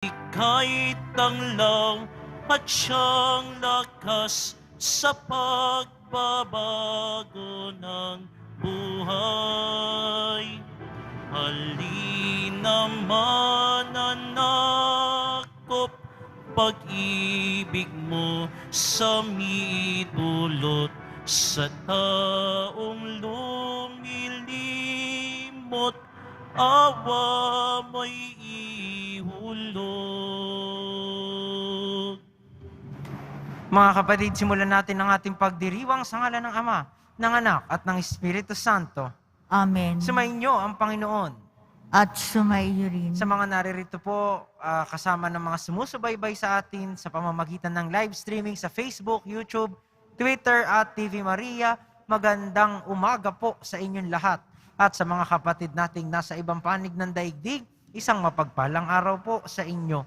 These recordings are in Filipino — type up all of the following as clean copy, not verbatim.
Ika'y tanglaw at siyang lakas sa pagbabago ng buhay. Halina mananakop, pag-ibig mo sa midulot sa taong lumilimot, awa mo'y ihulog. Mga kapatid, simulan natin ang ating pagdiriwang sa ngalan ng Ama, ng Anak, at ng Espiritu Santo. Amen. Sumainyo ang Panginoon. At sumaiyo rin. Sa mga naririto po, kasama ng mga sumusubaybay sa atin sa pamamagitan ng live streaming sa Facebook, YouTube, Twitter at TV Maria, magandang umaga po sa inyong lahat. At sa mga kapatid nating nasa ibang panig ng daigdig, isang mapagpalang araw po sa inyo.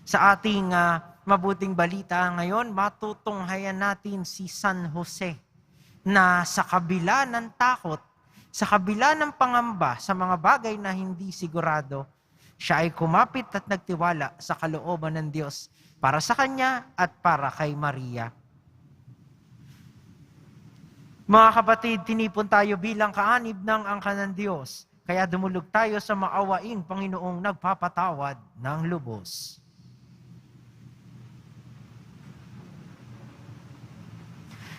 Sa ating mabuting balita ngayon, matutunghayan natin si San Jose na sa kabila ng takot, sa kabila ng pangamba sa mga bagay na hindi sigurado, siya ay kumapit at nagtiwala sa kalooban ng Diyos para sa kanya at para kay Maria. Mga kapatid, tinipon tayo bilang kaanib ng angkan ng Diyos, kaya dumulog tayo sa maawaing Panginoong nagpapatawad ng lubos.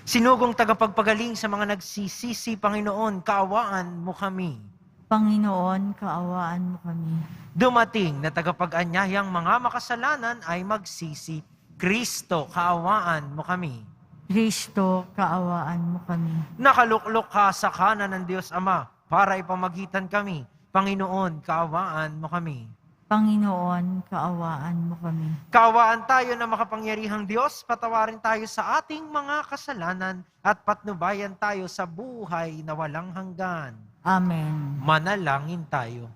Sinugong tagapagpagaling sa mga nagsisisi, Panginoon, kaawaan mo kami. Panginoon, kaawaan mo kami. Dumating na tagapag-anyayang mga makasalanan ay magsisi. Kristo, kaawaan mo kami. Kristo, kaawaan mo kami. Nakaluklok ka sa kanan ng Diyos Ama para ipamagitan kami. Panginoon, kaawaan mo kami. Panginoon, kaawaan mo kami. Kaawaan tayo na makapangyarihang Diyos, patawarin tayo sa ating mga kasalanan at patnubayan tayo sa buhay na walang hanggan. Amen. Manalangin tayo.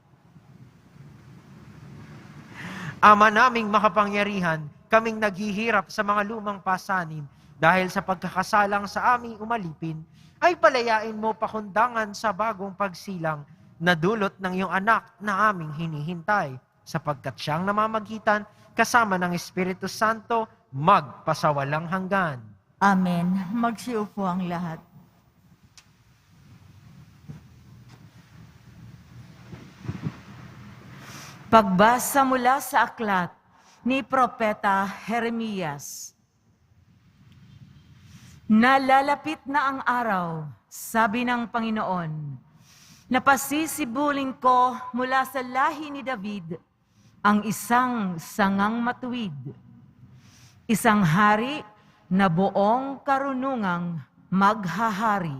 Ama naming makapangyarihan, kaming naghihirap sa mga lumang pasanin dahil sa pagkakasalang sa aming umalipin, ay palayain mo pakundangan sa bagong pagsilang na dulot ng iyong anak na aming hinihintay, sapagkat siyang namamagitan kasama ng Espiritu Santo magpasawalang hanggan. Amen. Magsiupo ang lahat. Pagbasa mula sa aklat ni Propeta Jeremias. Nalalapit na ang araw, sabi ng Panginoon, napasisibulin ko mula sa lahi ni David ang isang sangang matuwid, isang hari na buong karunungang maghahari.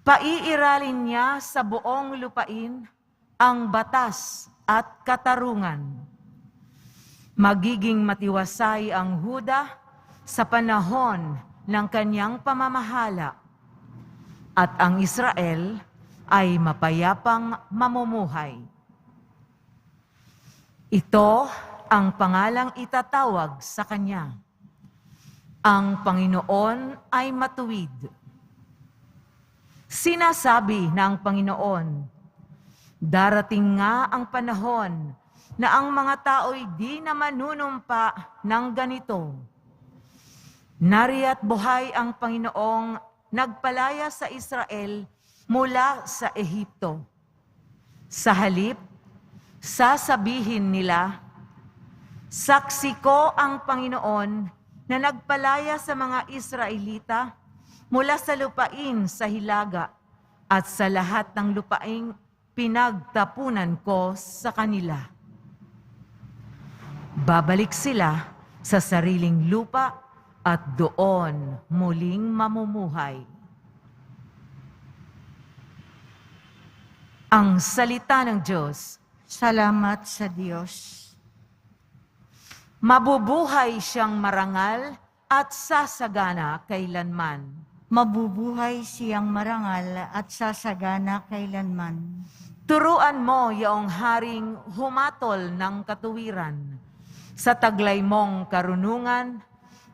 Paiiralin niya sa buong lupain ang batas at katarungan. Magiging matiwasay ang Huda sa panahon ng kanyang pamamahala, at ang Israel ay mapayapang mamumuhay. Ito ang pangalang itatawag sa kanya. Ang Panginoon ay matuwid. Sinasabi ng Panginoon, darating nga ang panahon na ang mga tao'y di na manunumpa ng ganito. Nariya't buhay ang Panginoong nagpalaya sa Israel mula sa Ehipto. Sa halip, sasabihin nila, saksi ko ang Panginoon na nagpalaya sa mga Israelita mula sa lupain sa hilaga at sa lahat ng lupaing pinagtapunan ko sa kanila. Babalik sila sa sariling lupa at doon muling mamumuhay. Ang salita ng Diyos. Salamat sa Diyos. Mabubuhay siyang marangal at sasagana kailanman. Mabubuhay siyang marangal at sasagana kailanman. Turuan mo yaong haring humatol ng katuwiran. Sa taglay mong karunungan,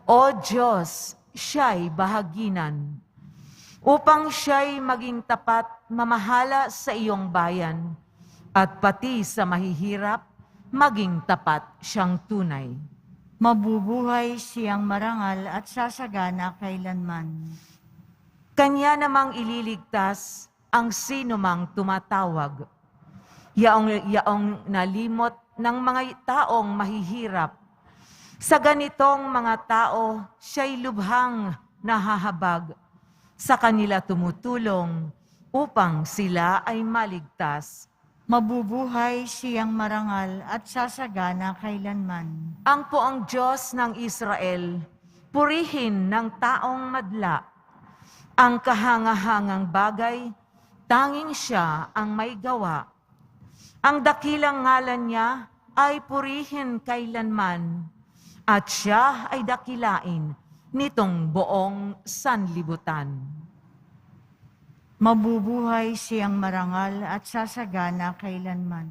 O Diyos, siya'y bahaginan. Upang siya'y maging tapat mamahala sa iyong bayan, at pati sa mahihirap maging tapat siyang tunay. Mabubuhay siyang marangal at sasagana kailanman. Kanya namang ililigtas ang sinumang tumatawag. Yaong nalimot ng mga taong mahihirap. Sa ganitong mga tao, siya'y lubhang nahahabag. Sa kanila tumutulong upang sila ay maligtas. Mabubuhay siyang marangal at sasagana kailanman. Ang poong Diyos ng Israel, purihin ng taong madla. Ang kahangahangang bagay, tanging siya ang may gawa. Ang dakilang ngalan niya ay purihin kailanman, at siya ay dakilain nitong buong sanlibutan. Mabubuhay siyang marangal at sasagana kailanman.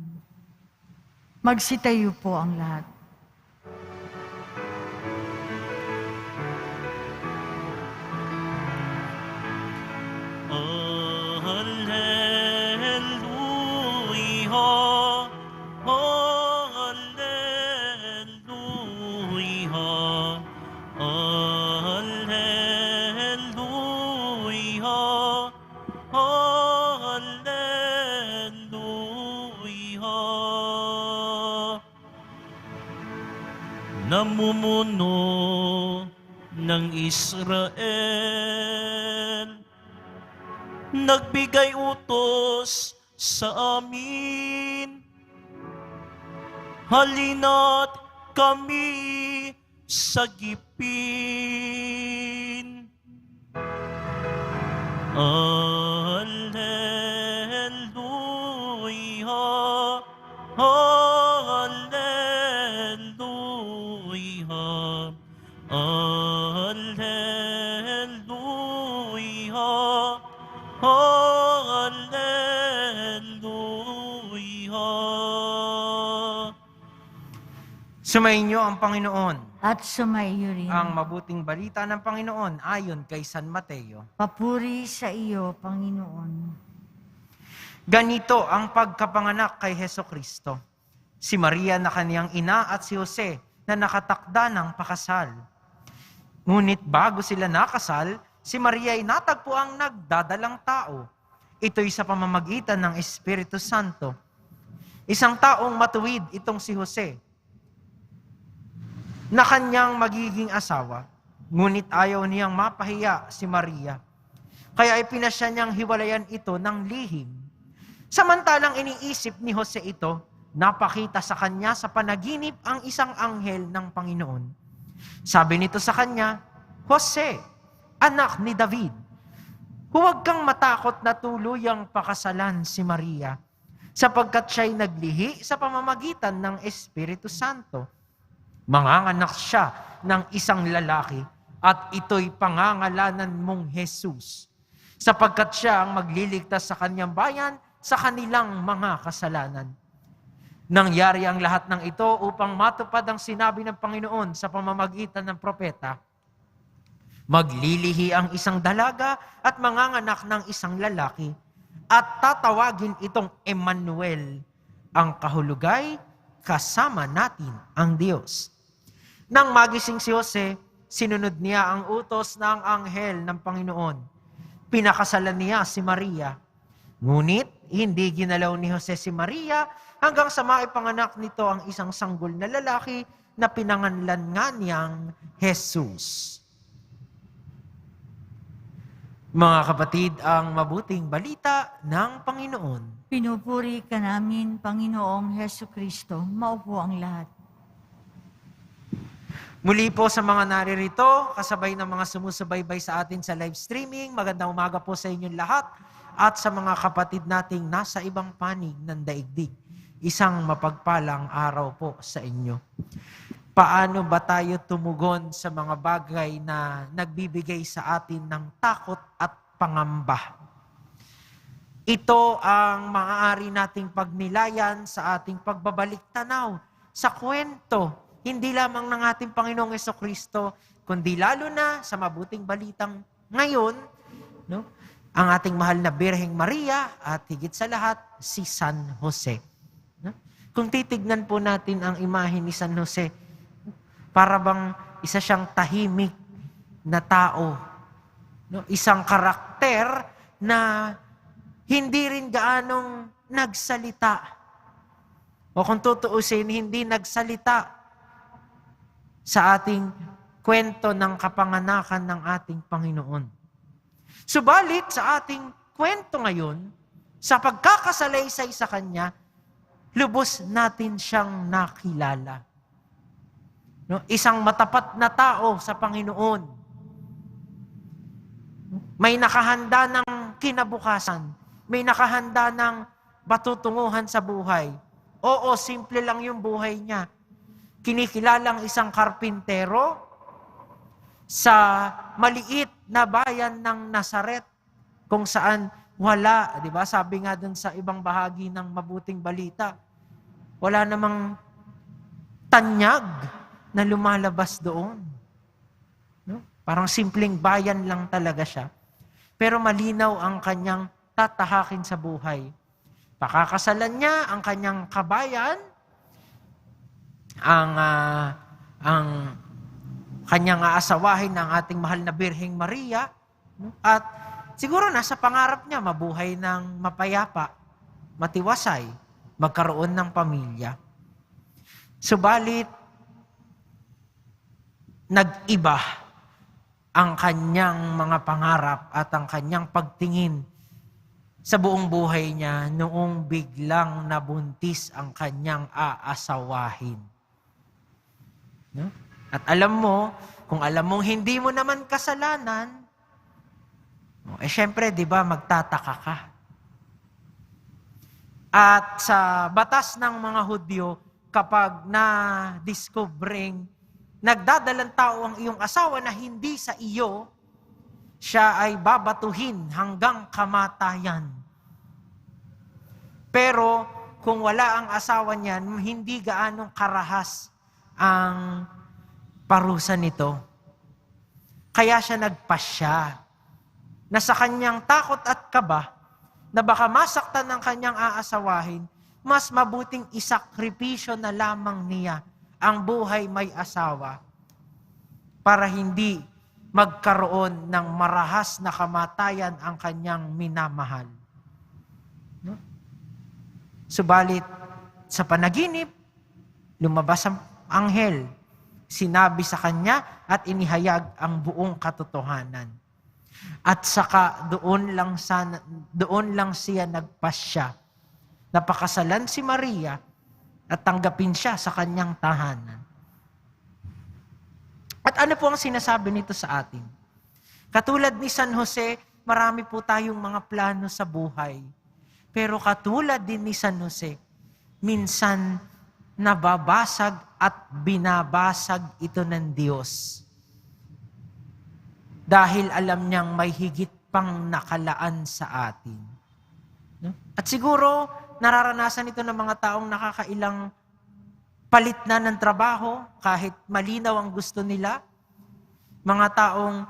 Magsitayo po ang lahat. Hallelujah, hallelujah, hallelujah, hallelujah. Namumuno ng Israel, nagbigay utos sa amin. Halina't kami sagipin. Hallelujah, hallelujah, hallelujah, hallelujah. Sumainyo ang Panginoon. At sumaiyo rin. Ang mabuting balita ng Panginoon ayon kay San Mateo. Papuri sa iyo, Panginoon. Ganito ang pagkapanganak kay Heso Kristo. Si Maria na kaniyang ina at si Jose na nakatakda ng pakasal. Ngunit bago sila nakasal, si Maria ay natagpo ang nagdadalang tao. Ito'y sa pamamagitan ng Espiritu Santo. Isang taong matuwid itong si Jose, na kanyang magiging asawa, ngunit ayaw niyang mapahiya si Maria. Kaya ay pinasya niyang hiwalayan ito ng lihim. Samantalang iniisip ni Jose ito, napakita sa kanya sa panaginip ang isang anghel ng Panginoon. Sabi nito sa kanya, Jose, anak ni David, huwag kang matakot na tuluyang pakasalan si Maria, sapagkat siya'y naglihi sa pamamagitan ng Espiritu Santo. Manganganak siya ng isang lalaki at ito'y pangangalanan mong Jesus, sapagkat siya ang magliligtas sa kanyang bayan sa kanilang mga kasalanan. Nangyari ang lahat ng ito upang matupad ang sinabi ng Panginoon sa pamamagitan ng propeta. Maglilihi ang isang dalaga at manganganak ng isang lalaki at tatawagin itong Emmanuel, ang kahulugay, kasama natin ang Diyos. Nang magising si Jose, sinunod niya ang utos ng anghel ng Panginoon. Pinakasalan niya si Maria. Ngunit hindi ginalaw ni Jose si Maria hanggang sa maipanganak nito ang isang sanggol na lalaki na pinanganlan nga niyang Jesus. Mga kapatid, ang mabuting balita ng Panginoon. Pinupuri ka namin, Panginoong Heso Kristo. Maupo ang lahat. Muli po sa mga naririto, kasabay ng mga sumusubaybay sa atin sa live streaming, magandang umaga po sa inyong lahat at sa mga kapatid nating nasa ibang panig ng daigdig. Isang mapagpalang araw po sa inyo. Paano ba tayo tumugon sa mga bagay na nagbibigay sa atin ng takot at pangamba? Ito ang maaari nating pagnilayan sa ating pagbabalik tanaw sa kwento, hindi lamang ng ating Panginoong Jesucristo, kundi lalo na sa mabuting balitang ngayon, no? Ang ating mahal na Birheng Maria at higit sa lahat, si San Jose. No? Kung titignan po natin ang imahe ni San Jose, para bang isa siyang tahimik na tao. No? Isang karakter na hindi rin gaanong nagsalita. O kung tutuusin, hindi nagsalita sa ating kwento ng kapanganakan ng ating Panginoon. Subalit sa ating kwento ngayon, sa pagkakasalaysay sa Kanya, lubos natin siyang nakilala. No? Isang matapat na tao sa Panginoon. May nakahanda ng kinabukasan. May nakahanda ng patutunguhan sa buhay. Oo, simple lang yung buhay niya. Kinikilalang isang karpintero sa maliit na bayan ng Nazaret kung saan wala, di ba? Sabi nga dun sa ibang bahagi ng mabuting balita, wala namang tanyag na lumalabas doon. No? Parang simpleng bayan lang talaga siya. Pero malinaw ang kanyang tatahakin sa buhay. Pakakasalan niya ang kanyang kabayan, ang kanyang aasawahin ng ating mahal na Birheng Maria, no? At siguro nasa pangarap niya mabuhay ng mapayapa, matiwasay, magkaroon ng pamilya. Subalit, nag-iba ang kanyang mga pangarap at ang kanyang pagtingin sa buong buhay niya noong biglang nabuntis ang kanyang aasawahin. No? At alam mo, kung alam mong hindi mo naman kasalanan, syempre, di ba, magtataka ka. At sa batas ng mga Hudyo, kapag na-discovering nagdadalang tao ang iyong asawa na hindi sa iyo, siya ay babatuhin hanggang kamatayan. Pero kung wala ang asawa niyan, hindi gaanong karahas ang parusa nito. Kaya siya nagpasya na sa kanyang takot at kaba na baka masaktan ng kanyang aasawahin, mas mabuting isakripisyo na lamang niya ang buhay may asawa para hindi magkaroon ng marahas na kamatayan ang kanyang minamahal. No? Subalit, sa panaginip, lumabas ang anghel, sinabi sa kanya at inihayag ang buong katotohanan. At saka doon lang siya nagpasya. Napakasalan si Maria at tanggapin siya sa kanyang tahanan. At ano po ang sinasabi nito sa atin? Katulad ni San Jose, marami po tayong mga plano sa buhay. Pero katulad din ni San Jose, minsan nababasag at binabasag ito ng Diyos. Dahil alam niyang may higit pang nakalaan sa atin. No? At siguro, nararanasan ito ng mga taong nakakailang palit na ng trabaho, kahit malinaw ang gusto nila. Mga taong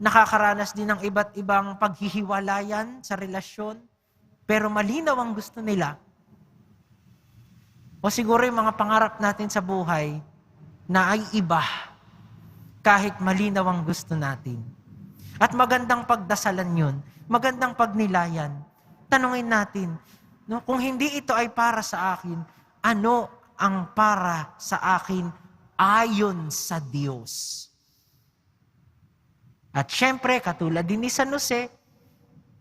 nakakaranas din ng iba't ibang paghihiwalayan sa relasyon, pero malinaw ang gusto nila. O siguro yung mga pangarap natin sa buhay na ay iba, kahit malinaw ang gusto natin. At magandang pagdasalan yun, magandang pagnilayan. Tanungin natin, no, kung hindi ito ay para sa akin, ano ang para sa akin ayon sa Diyos? At syempre, katulad din ni San Jose,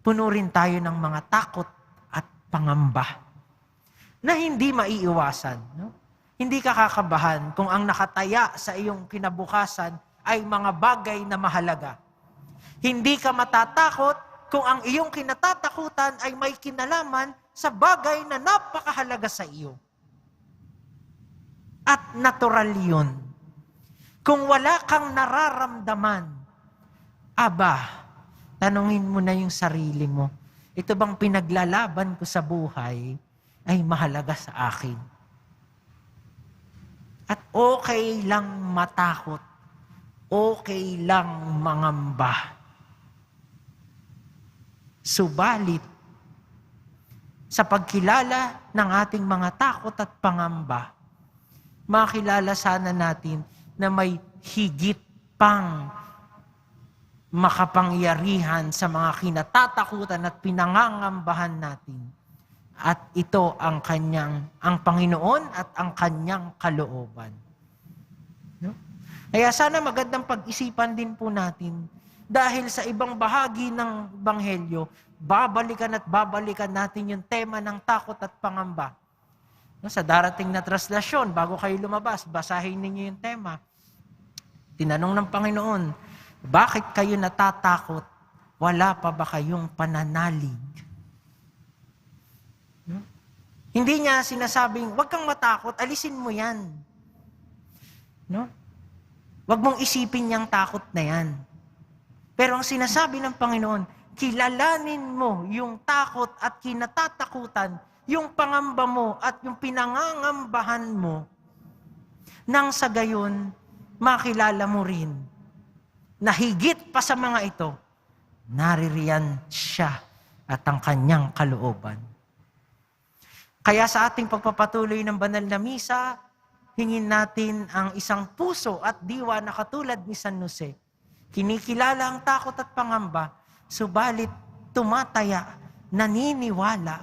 puno rin tayo ng mga takot at pangamba na hindi maiiwasan. No? Hindi ka kakabahan kung ang nakataya sa iyong kinabukasan ay mga bagay na mahalaga. Hindi ka matatakot kung ang iyong kinatatakutan ay may kinalaman sa bagay na napakahalaga sa iyo. At natural yun. Kung wala kang nararamdaman, tanungin mo na yung sarili mo, ito bang pinaglalaban ko sa buhay ay mahalaga sa akin? At okay lang matakot, okay lang mangamba. Subalit, sa pagkilala ng ating mga takot at pangamba, makilala sana natin na may higit pang makapangyarihan sa mga kinatatakutan at pinangangambahan natin. At ito ang Panginoon at ang kanyang kalooban. No? Kaya sana magandang pag-isipan din po natin dahil sa ibang bahagi ng Ebanghelyo, babalikan at babalikan natin yung tema ng takot at pangamba. No, sa darating na translasyon, bago kayo lumabas, basahin ninyo yung tema. Tinanong ng Panginoon, bakit kayo natatakot? Wala pa ba kayong pananalig? No? Hindi niya sinasabing, huwag kang matakot, alisin mo yan. No? Huwag mong isipin yung takot na yan. Pero ang sinasabi ng Panginoon, kilalanin mo yung takot at kinatatakutan, yung pangamba mo at yung pinangangambahan mo, nang sa gayon, makilala mo rin na higit pa sa mga ito, naririyan siya at ang kanyang kalooban. Kaya sa ating pagpapatuloy ng banal na misa, hingin natin ang isang puso at diwa na katulad ni San Jose. Kinikilala ang takot at pangamba, subalit tumataya, naniniwala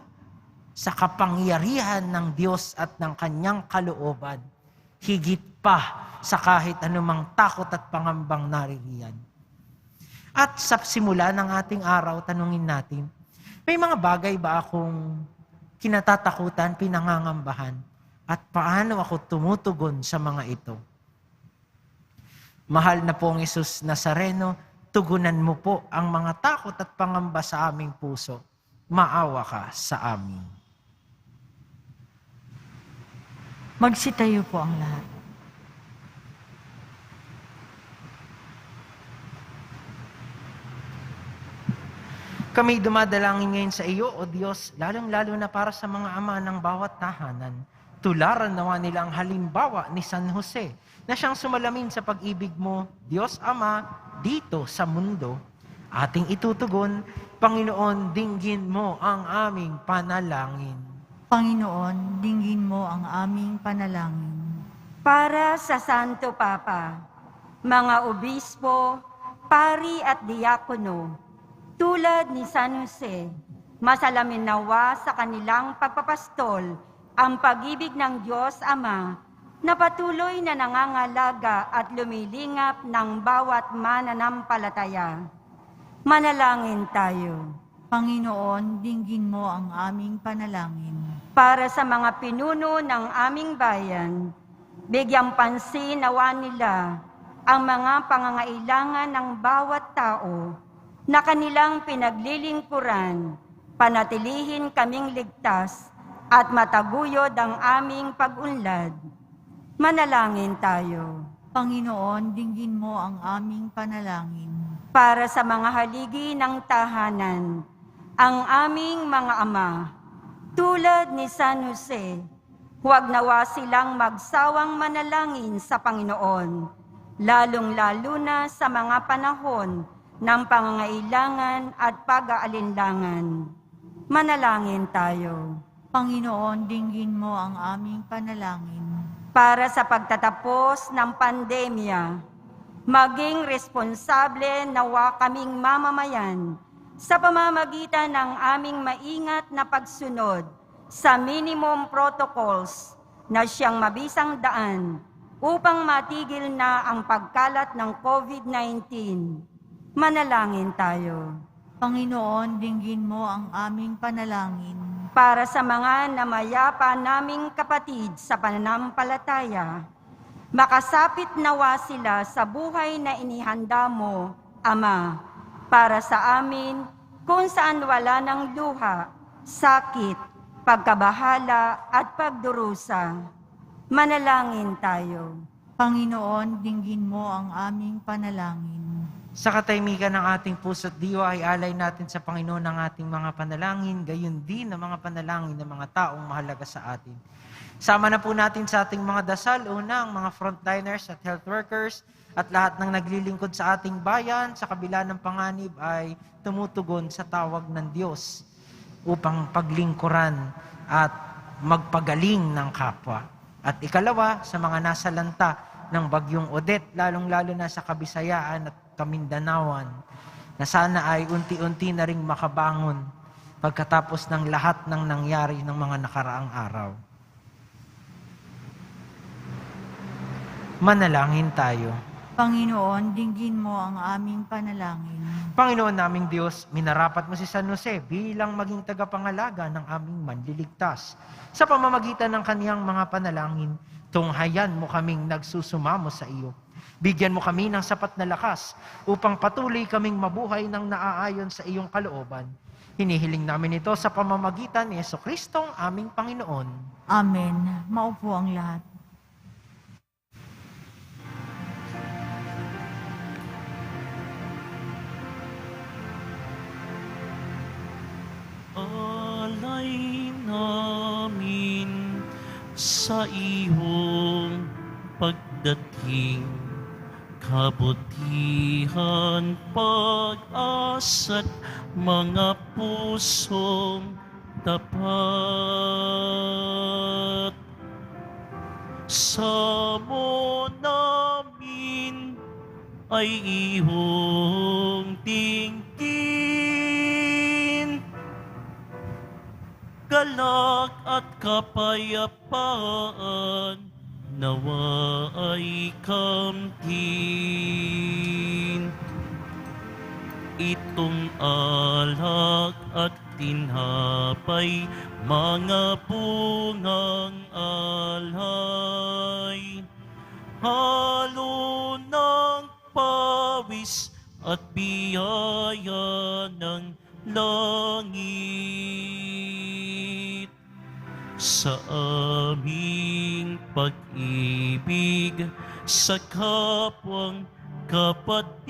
sa kapangyarihan ng Diyos at ng kanyang kalooban, higit pa sa kahit anumang takot at pangambang naririyan. At sa simula ng ating araw, tanungin natin, may mga bagay ba akong kinatatakutan, pinangangambahan, at paano ako tumutugon sa mga ito? Mahal na pong Jesus Nazareno, tugunan mo po ang mga takot at pangamba sa aming puso. Maawa ka sa amin. Magsitayo po ang lahat. Kami dumadalangin ngayon sa iyo, O Diyos, lalong-lalo na para sa mga ama ng bawat tahanan. Tularan nawa nila ang halimbawa ni San Jose, na siyang sumalamin sa pag-ibig mo, Diyos Ama, dito sa mundo. Ating itutugon, Panginoon, dinggin mo ang aming panalangin. Panginoon, dinggin mo ang aming panalangin. Para sa Santo Papa, mga obispo, pari at diakono, tulad ni San Jose, masalamin nawa sa kanilang pagpapastol ang pag-ibig ng Diyos Ama na patuloy na nangangalaga at lumilingap ng bawat mananampalataya. Manalangin tayo. Panginoon, dinggin mo ang aming panalangin. Para sa mga pinuno ng aming bayan, bigyang pansin nawa nila ang mga pangangailangan ng bawat tao na kanilang pinaglilingkuran, panatilihin kaming ligtas at mataguyod ang aming pag-unlad. Manalangin tayo. Panginoon, dinggin mo ang aming panalangin. Para sa mga haligi ng tahanan, ang aming mga ama, tulad ni San Jose, huwag nawa silang magsawang manalangin sa Panginoon, lalong-lalo na sa mga panahon ng pangangailangan at pag-aalinlangan. Manalangin tayo. Panginoon, dinggin mo ang aming panalangin. Para sa pagtatapos ng pandemya, maging responsable nawa kaming mamamayan sa pamamagitan ng aming maingat na pagsunod sa minimum protocols na siyang mabisang daan upang matigil na ang pagkalat ng COVID-19. Manalangin tayo. Panginoon, dinggin mo ang aming panalangin. Para sa mga namayapa naming kapatid sa pananampalataya, makasapit nawa sila sa buhay na inihanda mo, Ama, para sa amin kung saan wala ng luha, sakit, pagkabahala at pagdurusa. Manalangin tayo. Panginoon, dinggin mo ang aming panalangin. Sa katahimikan ng ating puso't diwa ay alay natin sa Panginoon ang ating mga panalangin, gayon din ang mga panalangin ng mga taong mahalaga sa atin. Sama na po natin sa ating mga dasal, una ang mga frontliners at health workers at lahat ng naglilingkod sa ating bayan sa kabila ng panganib ay tumutugon sa tawag ng Diyos. upang paglingkuran at magpagaling ng kapwa. At ikalawa, sa mga nasa lanta ng Bagyong Odette, lalong-lalo na sa Kabisayaan at Kamindanawan, na sana ay unti-unti na ring makabangon pagkatapos ng lahat ng nangyari ng mga nakaraang araw. Manalangin tayo. Panginoon, dinggin mo ang aming panalangin. Panginoon naming Diyos, minarapat mo si San Jose bilang maging tagapangalaga ng aming manliligtas. Sa pamamagitan ng kaniyang mga panalangin, tunghayan mo kaming nagsusumamo sa iyo. Bigyan mo kami ng sapat na lakas upang patuloy kaming mabuhay ng naaayon sa iyong kalooban. Hinihiling namin ito sa pamamagitan ni Jesucristo ang aming Panginoon. Amen. Maupo ang lahat. Alay namin sa iyong pagdating, kabutihan, pag-asa't mga pusong tapat. Sa mo namin ay iyong tingin, galak at kapayapaan nawa ay kamtin. Itong alak at tinapay, mga bungang alay, halo ng pawis at biyaya ng langit. Sa aming pag-ibig sa kapwang kapatid,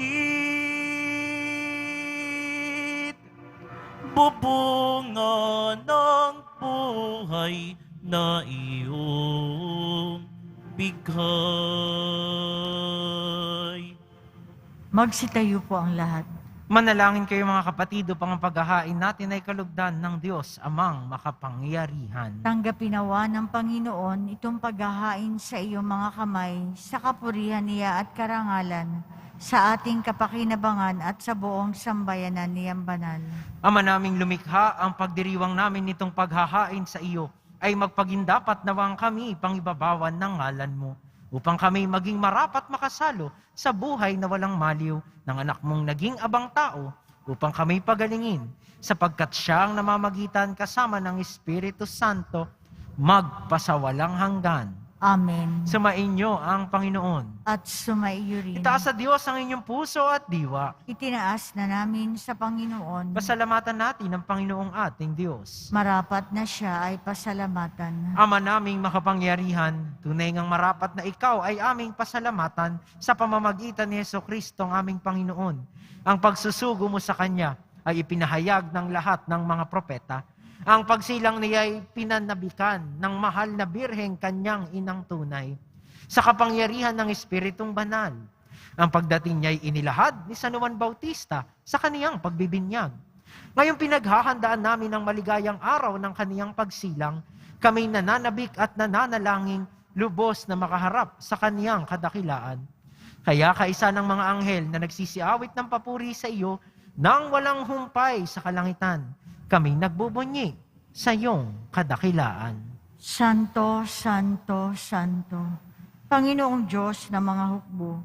bubunga ng buhay na iyong bigay. Magsitayo po ang lahat. Manalangin kayo mga kapatid upang ang paghahain natin ay kalugdan ng Diyos amang makapangyarihan. Tanggapin nawa ng Panginoon itong paghahain sa iyong mga kamay, sa kapurihan niya at karangalan, sa ating kapakinabangan at sa buong sambayanan niyang banal. Ama naming lumikha, ang pagdiriwang namin nitong paghahain sa iyo ay magpagindapat nawang kami pangibabawan ng ngalan mo, upang kami maging marapat makasalo sa buhay na walang maliw ng anak mong naging abang tao, upang kami pagalingin, sapagkat siya ang namamagitan kasama ng Espiritu Santo, magpasawalang hanggan. Amen. Sumainyo ang Panginoon. At sumaiyo rin. Itaas sa Diyos ang inyong puso at diwa. Itinaas na namin sa Panginoon. Pasalamatan natin ang Panginoong ating Diyos. Marapat na siya ay pasalamatan. Ama naming makapangyarihan, tunay ngang marapat na ikaw ay aming pasalamatan sa pamamagitan ni Jesucristo ang aming Panginoon. Ang pagsusugo mo sa Kanya ay ipinahayag ng lahat ng mga propeta. Ang pagsilang niya ay pinanabikan ng mahal na birheng kanyang inang tunay. Sa kapangyarihan ng Espiritong Banal, ang pagdating niya ay inilahad ni San Juan Bautista sa kaniyang pagbibinyag. Ngayong pinaghahandaan namin ang maligayang araw ng kaniyang pagsilang, kami nananabik at nananalangin lubos na makaharap sa kaniyang kadakilaan. Kaya kaisa ng mga anghel na nagsisiawit ng papuri sa iyo nang walang humpay sa kalangitan, kami nagbubunyi sa iyong kadakilaan. Santo, Santo, Santo, Panginoong Diyos ng mga hukbo,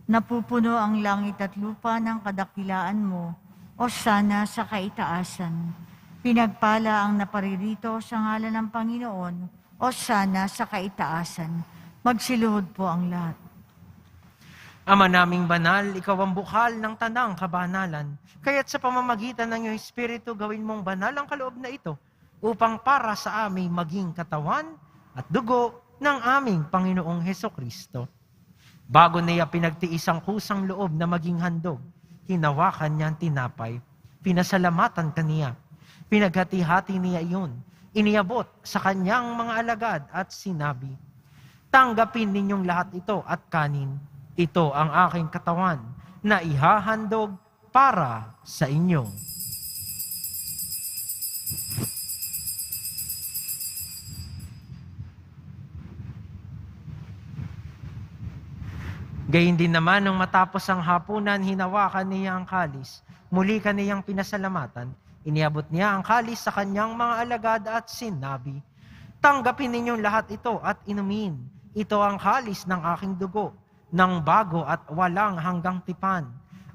napupuno ang langit at lupa ng kadakilaan mo, o sana sa kaitaasan. Pinagpala ang naparirito sa ngalan ng Panginoon, o sana sa kaitaasan. Magsiluhod po ang lahat. Ama naming banal, ikaw ang bukal ng tanang kabanalan. Kaya't sa pamamagitan ng iyong Espiritu, gawin mong banal ang kaloob na ito upang para sa aming maging katawan at dugo ng aming Panginoong Hesukristo. Bago niya pinagtiis ang kusang loob na maging handog, hinawakan niya ang tinapay, pinasalamatan kaniya, pinaghati-hati niya iyon, iniabot sa kanyang mga alagad at sinabi, "Tanggapin ninyong lahat ito at kanin. Ito ang aking katawan na ihahandog para sa inyo." Gayun din naman nung matapos ang hapunan, hinawakan niya ang kalis. Muli kaniyang pinasalamatan. Iniabot niya ang kalis sa kanyang mga alagad at sinabi, "Tanggapin ninyong lahat ito at inumin. Ito ang kalis ng aking dugo, ng bago at walang hanggang tipan.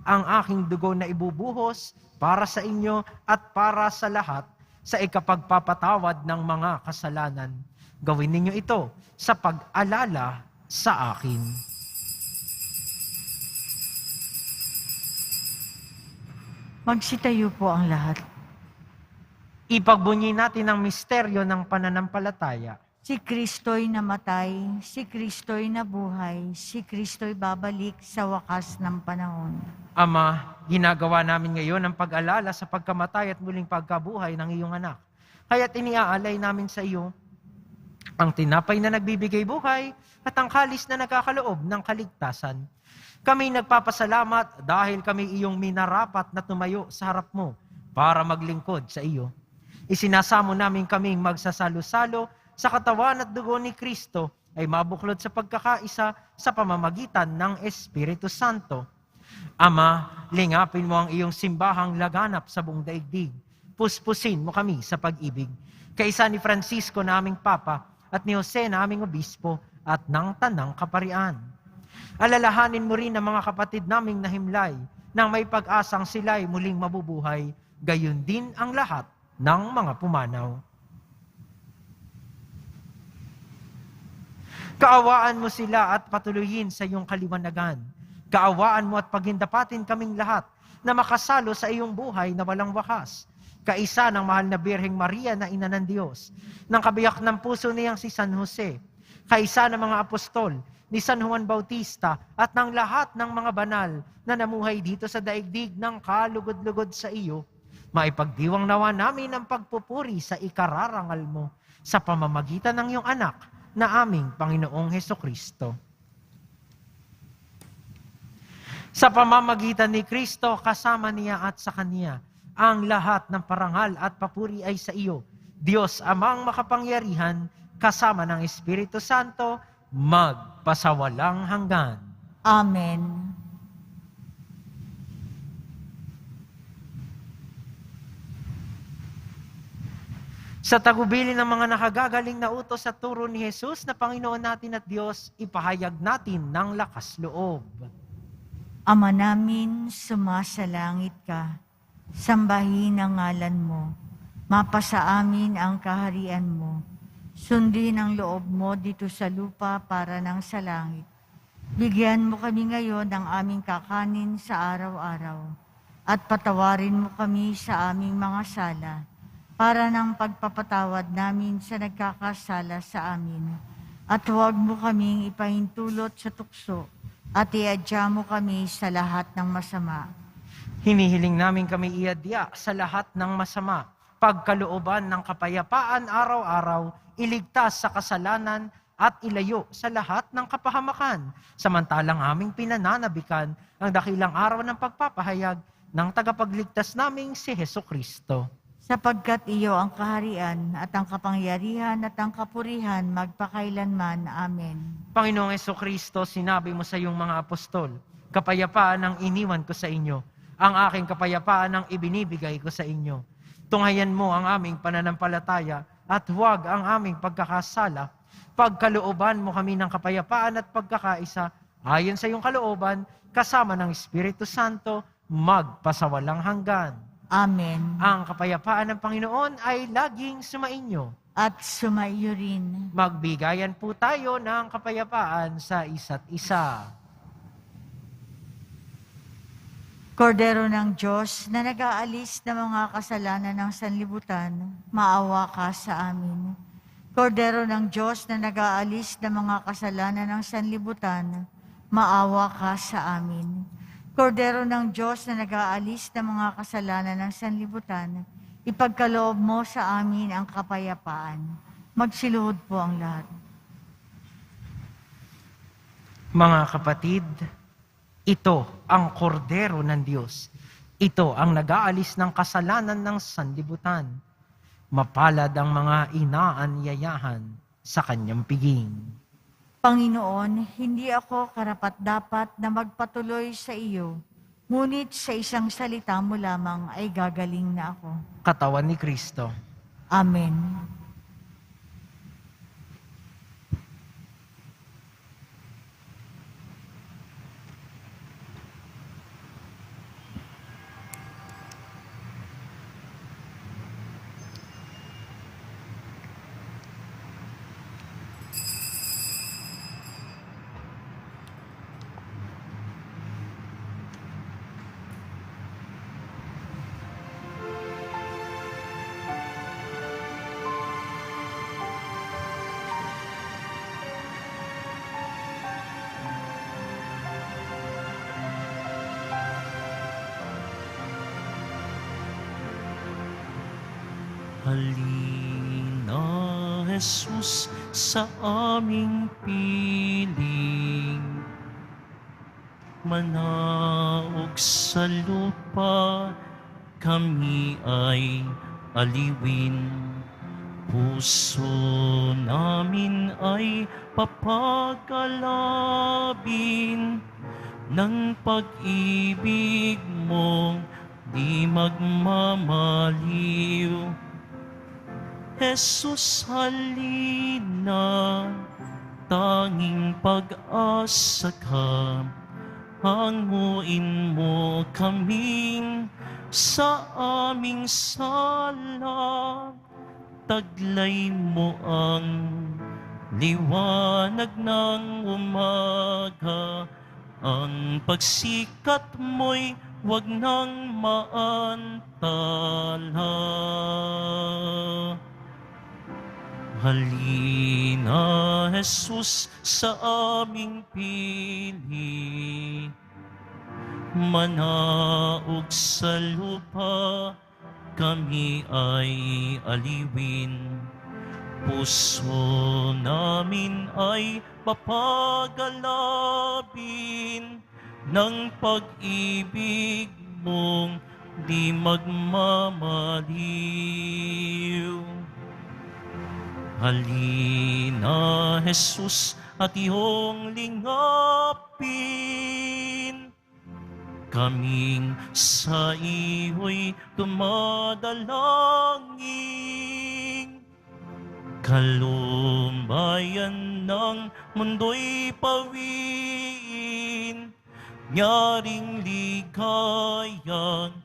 Ang aking dugo na ibubuhos para sa inyo at para sa lahat sa ikapagpapatawad ng mga kasalanan. Gawin ninyo ito sa pag-alala sa akin." Magsitayo po ang lahat. Ipagbunyi natin ang misteryo ng pananampalataya. Si Kristo'y namatay, si Kristo'y nabuhay, si Kristo'y babalik sa wakas ng panahon. Ama, ginagawa namin ngayon ang pag-alala sa pagkamatay at muling pagkabuhay ng iyong anak. Kaya't iniaalay namin sa iyo ang tinapay na nagbibigay buhay at ang kalis na nagkakaloob ng kaligtasan. Kami nagpapasalamat dahil kami iyong minarapat na tumayo sa harap mo para maglingkod sa iyo. Isinasamo namin kaming magsasalo-salo sa katawan at dugo ni Kristo ay mabuklod sa pagkakaisa sa pamamagitan ng Espiritu Santo. Ama, lingapin mo ang iyong simbahang laganap sa buong daigdig. Puspusin mo kami sa pag-ibig. Kaisa ni Francisco na aming Papa at ni Jose na aming Obispo at ng Tanang Kaparian. Alalahanin mo rin ang mga kapatid naming nahimlay nang may pag-asang sila'y muling mabubuhay, gayon din ang lahat ng mga pumanaw. Kaawaan mo sila at patuloyin sa iyong kaliwanagan. Kaawaan mo at pagindapatin kaming lahat na makasalo sa iyong buhay na walang wakas. Kaisa ng mahal na Birheng Maria na Ina ng Diyos, ng kabiyak ng puso niyang si San Jose, kaisa ng mga apostol, ni San Juan Bautista at ng lahat ng mga banal na namuhay dito sa daigdig ng kalugod-lugod sa iyo, maipagdiwang nawa namin ang pagpupuri sa ikararangal mo sa pamamagitan ng iyong anak na aming Panginoong Hesukristo. Sa pamamagitan ni Kristo, kasama niya at sa Kanya, ang lahat ng parangal at papuri ay sa iyo, Diyos Amang makapangyarihan, kasama ng Espiritu Santo, magpasawalang hanggan. Amen. Sa tagubilin ng mga nakagagaling na utos at turo ni Jesus na Panginoon natin at Diyos, ipahayag natin ng lakas loob. Ama namin, sumasalangit ka. Sambahin ang ngalan mo. Mapasa amin ang kaharian mo. Sundin ang loob mo dito sa lupa para nang sa langit. Bigyan mo kami ngayon ng aming kakanin sa araw-araw. At patawarin mo kami sa aming mga sala para nang pagpapatawad namin sa nagkakasala sa amin. At huwag mo kaming ipahintulot sa tukso at iadya mo kami sa lahat ng masama. Hinihiling namin kami iadya sa lahat ng masama, pagkalooban ng kapayapaan araw-araw, iligtas sa kasalanan at ilayo sa lahat ng kapahamakan, samantalang aming pinananabikan ang dakilang araw ng pagpapahayag ng tagapagligtas naming si Hesukristo. Sapagkat iyo ang kaharian at ang kapangyarihan at ang kapurihan magpakailanman. Amen. Panginoong Hesukristo, sinabi mo sa iyong mga apostol, kapayapaan ang iniwan ko sa inyo, ang aking kapayapaan ang ibinibigay ko sa inyo. Tunghayan mo ang aming pananampalataya at huwag ang aming pagkakasala. Pagkalooban mo kami ng kapayapaan at pagkakaisa, ayon sa iyong kalooban, kasama ng Espiritu Santo, magpasawalang hanggan. Amen. Ang kapayapaan ng Panginoon ay laging sumainyo. At sumaiyo rin. Magbigayan po tayo ng kapayapaan sa isa't isa. Kordero ng Diyos na nag-aalis ng mga kasalanan ng sanlibutan, maawa ka sa amin. Kordero ng Diyos na nag-aalis ng mga kasalanan ng sanlibutan, maawa ka sa amin. Kordero ng Diyos na nag-aalis ng mga kasalanan ng sanlibutan, ipagkaloob mo sa amin ang kapayapaan. Magsiluhod po ang lahat. Mga kapatid, ito ang kordero ng Diyos. Ito ang nag-aalis ng kasalanan ng sanlibutan. Mapalad ang mga inaanyayahan sa kanyang piging. Panginoon, hindi ako karapat-dapat na magpatuloy sa iyo, ngunit sa isang salita mo lamang ay gagaling na ako. Katawan ni Kristo. Amen. Halina, Jesus, sa aming piling. Manaog sa lupa, kami ay aliwin. Puso namin ay papagalabin ng pag-ibig mong di magmamaliw. Jesus, halina, tanging pag-asa ka. Hanguin mo kaming sa aming sala. Taglay mo ang liwanag ng umaga. Ang pagsikat mo'y huwag nang maantala. Halina, Jesus, sa aming pili. Manaog sa lupa, kami ay aliwin. Puso namin ay papagalabin ng pag-ibig mong di magmamaliw. Halina, Jesus, at iyong lingapin. Kaming sa iyo'y dumadalangin. Kalumbayan ng mundo'y pawiin. Nyaring ligayang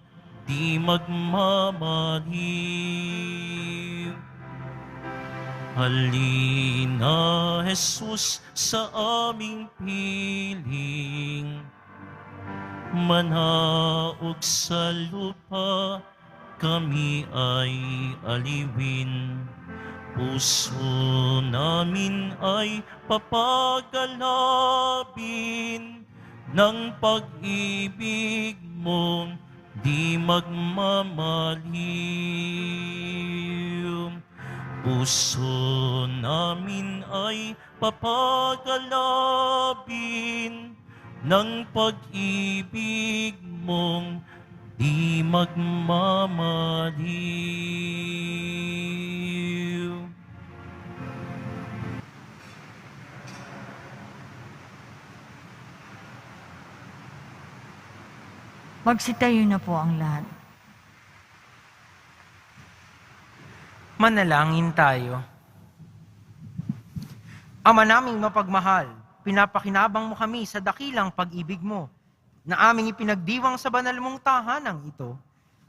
di magmamaliw. Halina, Jesus, sa aming piling. Manaog sa lupa, kami ay aliwin. Puso namin ay papagalabin ng pag-ibig mong di magmamaliw. Puso namin ay papagalabin ng pag-ibig mong di magmamaliw. Magsitayo na po ang lahat. Manalangin tayo. Ama naming mapagmahal, pinapakinabang mo kami sa dakilang pag-ibig mo na aming ipinagdiwang sa banal mong tahanang ito.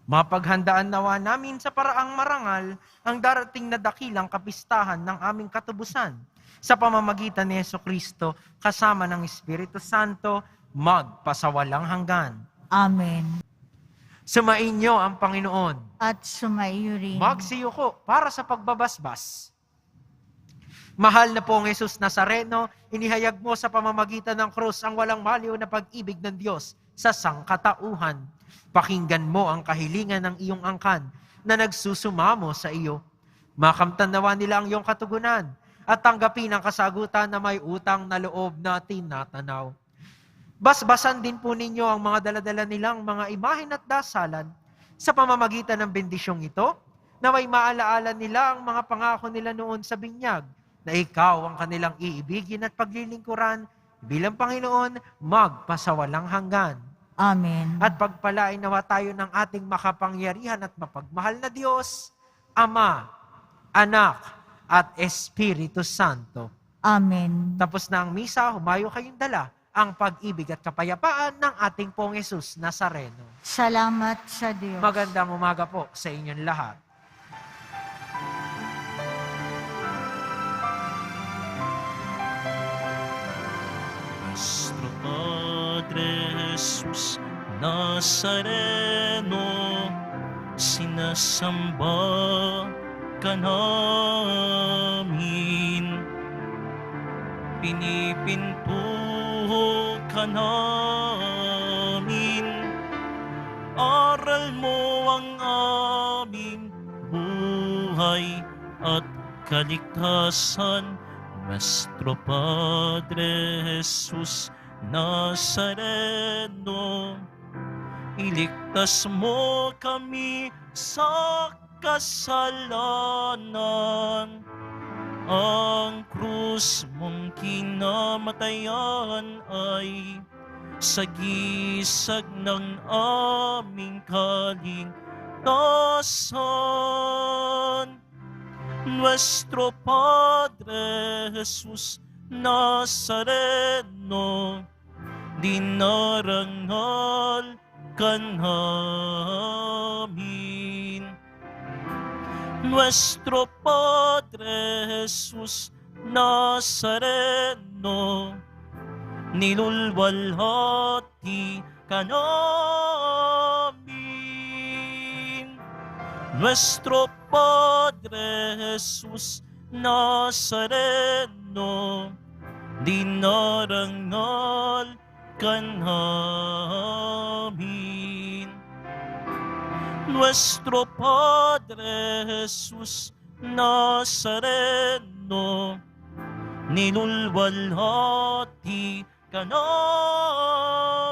Mapaghandaan nawa namin sa paraang marangal ang darating na dakilang kapistahan ng aming katubusan sa pamamagitan ni Jesucristo kasama ng Espiritu Santo magpasawalang hanggan. Amen. Sumainyo ang Panginoon. At sumaiyo rin. Magsiyuko para sa pagbabasbas. Mahal na pong Jesus Nazareno, inihayag mo sa pamamagitan ng krus ang walang maliw na pag-ibig ng Diyos sa sangkatauhan. Pakinggan mo ang kahilingan ng iyong angkan na nagsusumamo sa iyo. Makamtan nawa nila ang iyong katugunan at tanggapin ang kasagutan na may utang na loob na tinatanaw. Basbasan din po ninyo ang mga daladala nilang mga imahen at dasalan sa pamamagitan ng bendisyong ito, na may maalaala nila ang mga pangako nila noon sa binyag na ikaw ang kanilang iibigin at paglilingkuran bilang Panginoon magpasawalang hanggan. Amen. At pagpalain nawa tayo ng ating makapangyarihan at mapagmahal na Diyos, Ama, Anak, at Espiritu Santo. Amen. Tapos na ang misa, humayo kayong dala ang pag-ibig at kapayapaan ng ating pong Jesus Nazareno. Salamat sa Diyos. Magandang umaga po sa inyong lahat. Nuestro Padre Jesus Nazareno, sinasamba ka namin, pinipinto ka namin, aral mo ang aming buhay at kaligtasan. Nuestro Padre Jesus Nazareno, iligtas mo kami sa kasalanan. Ang krus mong kinamatayan ay sagisag ng aming kaligtasan. Nuestro Padre Jesus Nazareno, dinarangal ka namin. Nuestro Padre Jesus Nazareno, nilulwalhati ka namin. Nuestro Padre Jesus Nazareno, dinarangal ka namin. Nuestro Padre Jesus Nazareno, nilulwalhati ka namin.